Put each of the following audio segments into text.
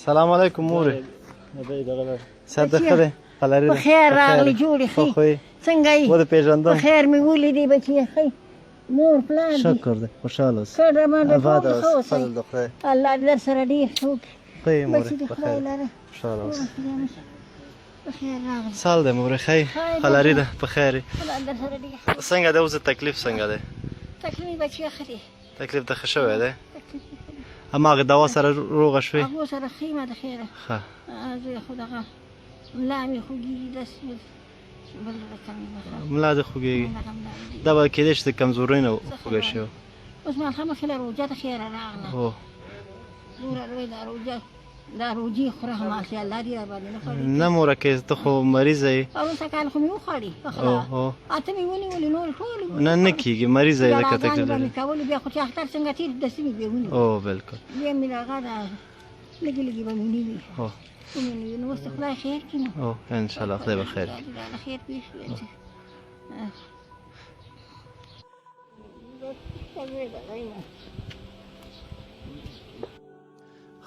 سلام علیکم مورې. صحت ښه دی؟ قلاري ده؟ بخیر راغلی جوړې ښې څنګه یې؟ ودې پېژندم. بخیر مې ولیدې بچیه ښې مور پلار دې شکر دی خوشحاله اوسې. ښه ډمه آباد ټول ښه اوسې. فضل د اوسئ خدای. الله دې در سره ډېر ښه وکړي ښه یې مورې بچي دې بخیر خدای لره خوشحاله اوسې. بخیر راغلی سال دی مورې ښه یې قلاري ده په خیر یې. خدای در سره ډېر ښه څنګه دی اوس تکلیف څنګه دی؟ تکلیف بچیه ښه دی تکلیف د ښه شوی دی؟ هماغه دوا سره روغه شوې؟ هغو سره ښه یم د خیره ښه زه خو دغه ملا مې خوږېږي داسې بل رقم مې بخیر ملا دې خوږېږي. دغه ملا مې دا به کېدای شي د کمزورۍ نه خوږه شوې. اوس مالخه مخکې له روژه د خیره راغله هو دومره لوی دا روجې خوره هماسې الله دې راباندې نه خوړي نه موره کې ته خو مریضه یې. اوسه کال خو مې وخوړې اوه اته مې ونیولې نور ټولې نه نه کېږي مریضه یې لکه تکلیف به لري. مې کولې بیا خو چې اختر څنګه تېر داسې مې بیا ونیو او بالکل بیا مې دغه دا لږې لږې به مې نیوي هو ومې نیوي نو اوس د خدای خیر کړي نو او انشاءالله خدای به خیر کړي. د خیر پېښ شي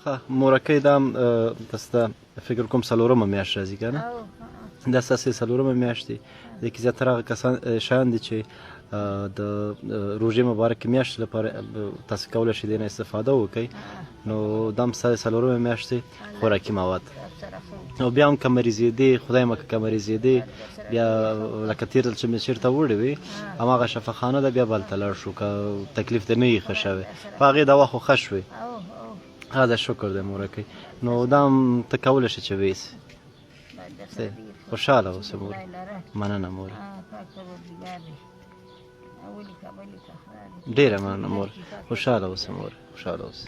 ښه مورکۍ دا هم داسې فکر کوم څلورمه میاشت راځي که نه؟ دا ستاسې څلورمه میاشت دی. دې کې زیاتره هغه کسان شیان دي چې د روژې مبارکې میاشتې لپاره تاسې کولی شئ دې نه استفاده وکړئ. نو دا هم ستاسې څلورمه میاشت دی خوراکي مواد. او بیا هم که مریضېدې خدای مکړه که مریضېدې بیا لکه تېر ځل چې مې چېرته وړې وې هماغه شفاخانه ده بیا به هلته لاړ شو که تکلیف دې نه وي ښه شوی په هغې دوا خو ښه شوې. ها دا شکر دی مورکۍ. نو دا هم ته کولی شې چې ویسې خوشحاله اوسې مور. مننه مور ډېره مننه مور خوشحاله اوسې مور خوشحاله اوسې.